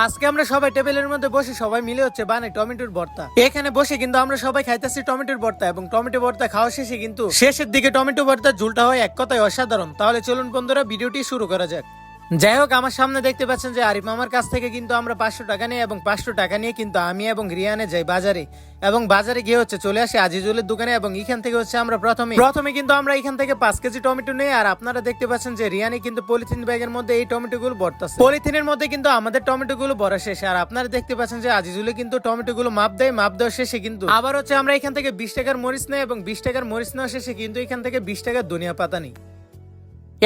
আজকে আমরা সবাই টেবিলের মধ্যে বসে সবাই মিলে হচ্ছে বানাই টমেটোর ভর্তা। এখানে বসে কিন্তু আমরা সবাই খাইতেছি টমেটোর ভর্তা এবং টমেটো ভর্তা খাওয়া শেষে কিন্তু শেষের দিকে টমেটো ভর্তার ঝুলটা হয় এক কথায় অসাধারণ। তাহলে চলুন বন্ধুরা ভিডিওটি শুরু করা যাক। যাই হোক, আমার সামনে দেখতে পাচ্ছেন যে আরিফ মামার কাছ থেকে কিন্তু আমরা 500 টাকা নিই এবং 500 টাকা নিয়ে কিন্তু আমি এবং রিয়ানে যাই বাজারে এবং বাজারে গিয়ে হচ্ছে চলে আসে আজিজুলের দোকানে এবং এখান থেকে হচ্ছে আমরা প্রথমে কিন্তু আমরা এখান থেকে 5 কেজি টমেটো নেই। আর আপনারা দেখতে পাচ্ছেন যে রিয়ানি কিন্তু পলিথিন ব্যাগের মধ্যে এই টমেটো গুলো ভরতেছে। পলিথিনের মধ্যে কিন্তু আমাদের টমেটো গুলো ভরা শেষ। আর আপনারা দেখতে পাচ্ছেন যে আজিজুলে কিন্তু টমেটো গুলো মাপ দেওয়া শেষে কিন্তু আবার হচ্ছে আমরা এখান থেকে 20 টাকার মরিচ নেই এবং 20 টাকার মরিচ নেওয়া শেষে কিন্তু এখান থেকে 20 টাকার ধনিয়া পাতা নিই।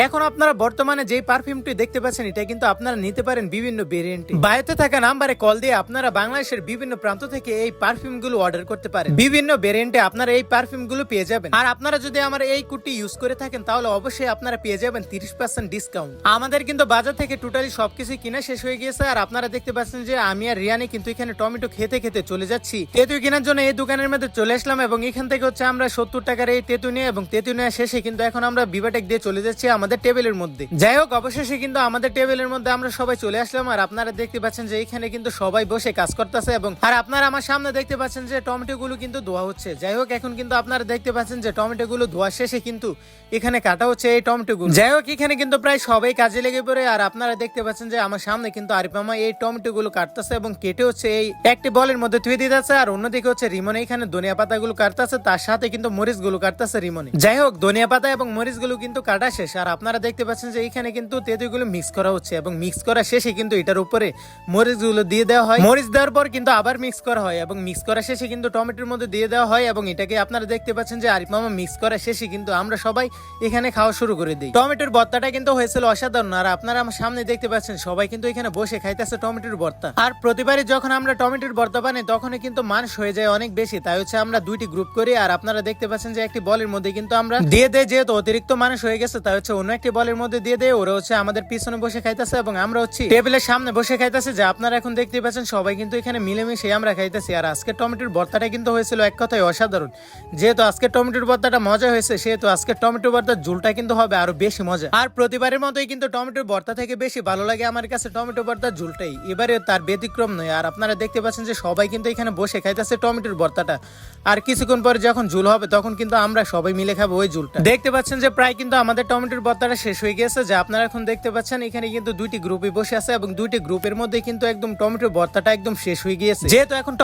এখন আপনারা বর্তমানে যে পারফিউমটি দেখতে পাচ্ছেন এটা কিন্তু আপনারা নিতে পারেন বিভিন্ন ভেরিয়েন্টে। বায়োতে থাকা নাম্বারে কল দিয়ে আপনারা বাংলাদেশের বিভিন্ন প্রান্ত থেকে এই পারফিউম গুলো অর্ডার করতে পারেন। বিভিন্ন ভেরিয়েন্টে আপনারা এই পারফিউম গুলো পেয়ে যাবেন। আর আপনারা যদি আমার এই কোডটি ইউজ করে থাকেন তাহলে অবশ্যই আপনারা পেয়ে যাবেন 30% ডিসকাউন্ট। আমাদের কিন্তু বাজার থেকে টোটালি সবকিছু কিনা শেষ হয়ে গিয়েছে। আর আপনারা দেখতে পাচ্ছেন যে আমি আর রিয়ানি কিন্তু এখানে টমেটো খেতে খেতে চলে যাচ্ছি তেঁতুল কেনার জন্য। এই দোকানের মধ্যে চলে আসলাম এবং এখান থেকে হচ্ছে আমরা 70 টাকার এই তেঁতুল নিয়ে এবং তেঁতুল নেওয়া শেষে কিন্তু এখন আমরা বিভাটেক দিয়ে চলে যাচ্ছি আমাদের টেবিলের মধ্যে। যাই হোক, অবশেষে কিন্তু আমাদের টেবিলের মধ্যে আমরা সবাই চলে আসলাম। আর আপনারা দেখতে পাচ্ছেন যে এখানে কিন্তু সবাই বসে কাজ করতেছে এবং আর আপনারা আমার সামনে দেখতে পাচ্ছেন যে টমেটো গুলো কিন্তু ধোয়া হচ্ছে। যাই হোক, এখন কিন্তু আপনারা দেখতে পাচ্ছেন যে টমেটো গুলো ধোয়া শেষে কিন্তু এখানে কাটা হচ্ছে এই টমেটো গুলো। যাই হোক, এখানে কিন্তু প্রায় সবাই কাজে লেগে পড়ে। আর আপনারা দেখতে পাচ্ছেন যে আমার সামনে কিন্তু আরিফ মামা এই টমেটো গুলো কাটতেছে এবং কেটে হচ্ছে এই একটি বলের মধ্যে ধুয়ে দিতেছে। আর অন্যদিকে হচ্ছে রিমনে এখানে ধনিয়া পাতা গুলো কাটতেছে, তার সাথে কিন্তু মরিচ গুলো কাটতেছে রিমনে। যাই হোক, ধনিয়া পাতা এবং মরিচ গুলো কিন্তু কাটা শেষ। আর আপনারা দেখতে পাচ্ছেন যে এখানে কিন্তু তেঁতুলগুলো মিক্স করা হচ্ছে এবং মিক্স করা শেষে কিন্তু এটার উপরে মরিচ গুলো দিয়ে দেওয়া হয়। মরিচ দেওয়ার পর কিন্তু আবার মিক্স করা হয় এবং মিক্স করা শেষে কিন্তু টমেটোর মধ্যে দিয়ে দেওয়া হয় এবং এটাকে আপনারা দেখতে পাচ্ছেন যে আরিফ মামা মিক্স করা শেষে কিন্তু আমরা সবাই এখানে খাওয়া শুরু করে দিই। টমেটোর ভর্তাটা কিন্তু হয়েছিল অসাধারণ। আর আপনারা আমার সামনে দেখতে পাচ্ছেন সবাই কিন্তু এখানে বসে খাইতেছে টমেটোর ভর্তা। আর প্রতিবারই যখন আমরা টমেটোর ভর্তা বানাই তখনই কিন্তু মানুষ হয়ে যায় অনেক বেশি, তাই হচ্ছে আমরা দুইটি গ্রুপ করি। আর আপনারা দেখতে পাচ্ছেন যে একটি বলের মধ্যে কিন্তু আমরা দিয়ে দেয়, যেহেতু অতিরিক্ত মানুষ হয়ে গেছে তাই হচ্ছে অন্য একটি বলের মধ্যে দিয়ে দেয়। ওরা হচ্ছে আমাদের পিছনে বসে খাইতেছে এবং আমরা হচ্ছে টেবিলের সামনে বসে খাইতেছি। যে আপনারা এখন দেখতে পাচ্ছেন সবাই কিন্তু এখানে মিলেমিশে আমরা খাইতেছি। আর আজকে টমেটোর ভর্তাটা কিন্তু হয়েছিল এক কথায় অসাধারণ। যেহেতু আজকে টমেটোর ভর্তাটা মজা হয়েছে সেহেতু আজকে টমেটো ভর্তার ঝুলটা কিন্তু হবে আরো বেশি মজা। আর প্রতিবারের মতোই কিন্তু টমেটোর ভর্তা থেকে বেশি ভালো লাগে আমার কাছে টমেটো ভর্তার ঝুলটাই, এবারে তার ব্যতিক্রম নয়। আর আপনারা দেখতে পাচ্ছেন যে সবাই কিন্তু এখানে বসে খাইতেছে টমেটোর ভর্তাটা। আর কিছুক্ষণ পরে যখন ঝুল হবে তখন কিন্তু আমরা সবাই মিলে খাবো ওই ঝুলটা। দেখতে পাচ্ছেন যে প্রায় কিন্তু আমাদের টমেটোর ভর্তাটা শেষ হয়ে গেছে। যে আপনারা এখন দেখতে পাচ্ছেন এখানে কিন্তু দুইটি গ্রুপে বসে আছে এবং দুইটি গ্রুপের মধ্যে কিন্তু একদম টমেটো ভর্তাটা একদম শেষ হয়ে গিয়েছে। যেহেতু এখন